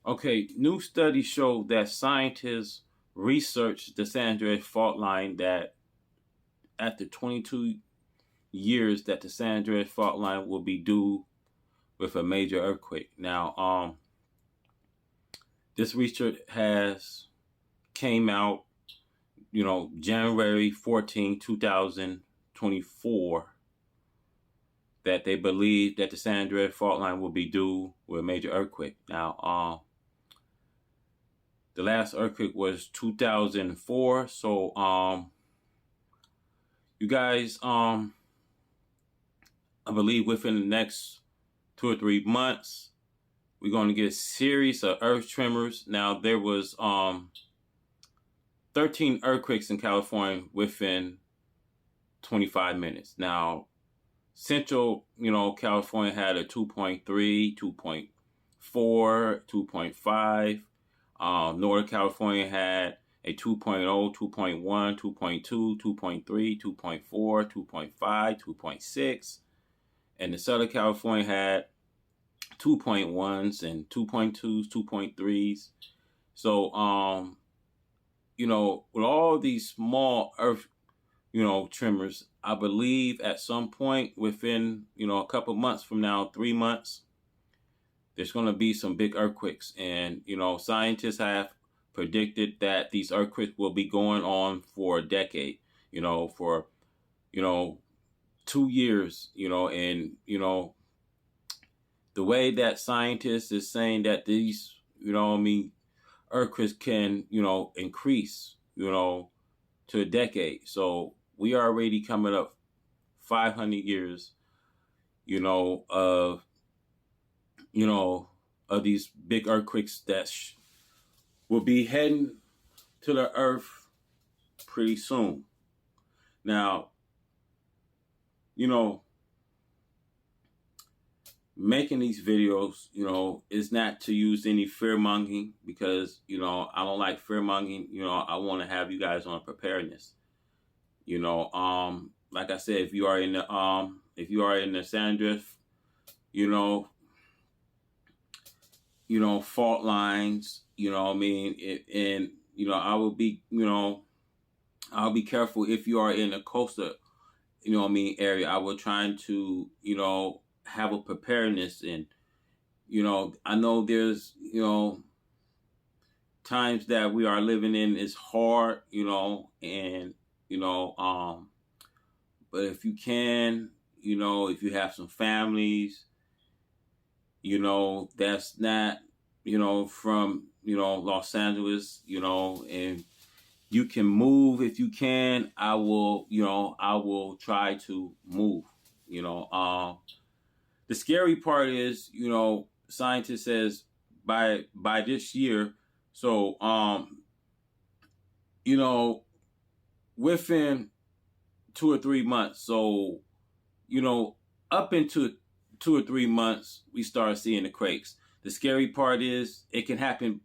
Okay, new studies show that scientists researched the San Andreas fault line that after 22 years that the San Andreas fault line will be due with a major earthquake. Now, this research has came out, January 14, 2024, that they believe that the San Andreas fault line will be due with a major earthquake. Now, the last earthquake was 2004. So, you guys, I believe within the next 2 or 3 months, we're going to get a series of earth tremors. Now, there was 13 earthquakes in California within 25 minutes. Now, Central, California had a 2.3, 2.4, 2.5. Northern California had a 2.0, 2.1, 2.2, 2.3, 2.4, 2.5, 2.6. And the Southern California had 2.1s and 2.2s, 2.3s. So, with all these small earth, tremors, I believe at some point within, a couple months from now, 3 months, there's going to be some big earthquakes. And, scientists have predicted that these earthquakes will be going on for a decade, for, 2 years, and, the way that scientists is saying that these, earthquakes can, increase, to a decade. So we are already coming up 500 years, of, of these big earthquakes that will be heading to the earth pretty soon. Now, making these videos, is not to use any fear mongering because, I don't like fear mongering. I want to have you guys on preparedness. Like I said, if you are in the San Andreas, fault lines, what I mean, and I will be, I'll be careful if you are in the coastal, area. I will try to, have a preparedness. And, I know there's, times that we are living in is hard, and, but if you can, if you have some families, that's not, from, Los Angeles, and you can move if you can, I will try to move, the scary part is, scientists says by this year. So, within 2 or 3 months. So, up into 2 or 3 months, we start seeing the quakes. The scary part is it can happen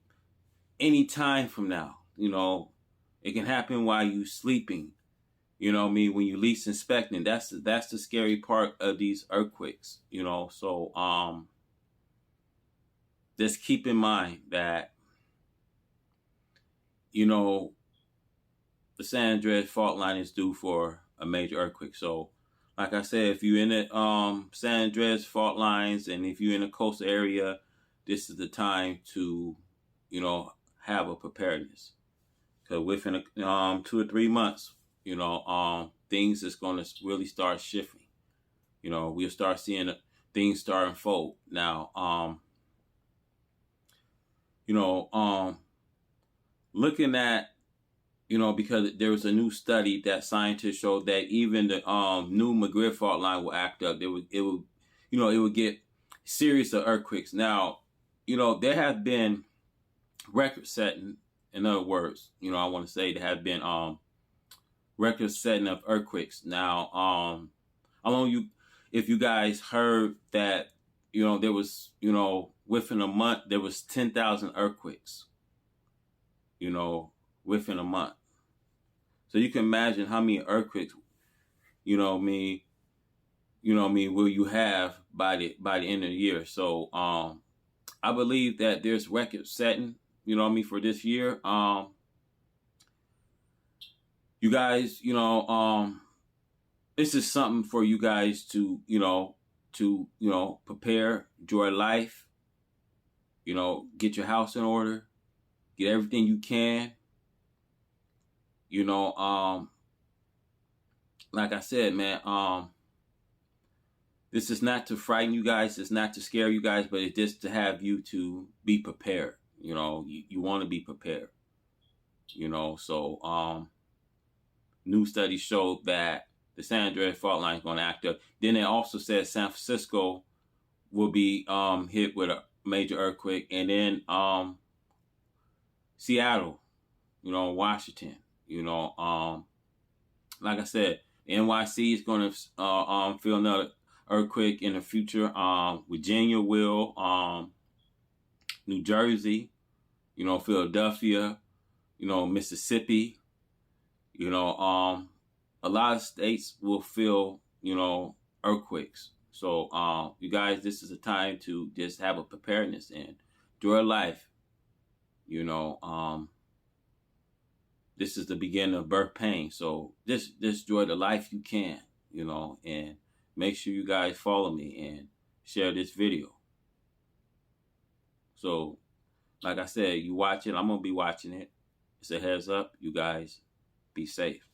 any time from now. It can happen while you sleeping. When you least inspecting. That's the scary part of these earthquakes. So just keep in mind that the San Andreas fault line is due for a major earthquake. So, like I said, if you're in the San Andreas fault lines and if you're in the coastal area, this is the time to, have a preparedness. Because within 2 or 3 months, things is going to really start shifting. We'll start seeing things start to unfold. Now, looking at, because there was a new study that scientists showed that even the new McGriff fault line will act up. It would get series of earthquakes. Now, there have been record setting. In other words, I want to say there have been record setting of earthquakes. Now, I don't know if you guys heard that, there was, within a month, there was 10,000 earthquakes, within a month. So you can imagine how many earthquakes, will you have by the end of the year. So, I I believe that there's record setting, you know what I mean, for this year. You guys, this is something for you guys to, prepare, enjoy life, get your house in order, get everything you can, like I said, man, this is not to frighten you guys, it's not to scare you guys, but it's just to have you to be prepared. You want to be prepared, so, new studies showed that the San Andreas fault line is going to act up. Then it also said San Francisco will be hit with a major earthquake, and then Seattle, Washington, like I said, NYC is going to feel another earthquake in the future. Virginia will, New Jersey, Philadelphia, Mississippi, a lot of states will feel, earthquakes. So, you guys, this is a time to just have a preparedness and enjoy life. This is the beginning of birth pain. So just enjoy the life you can, and make sure you guys follow me and share this video. So, like I said, you watch it, I'm going to be watching it. It's a heads up. You guys be safe.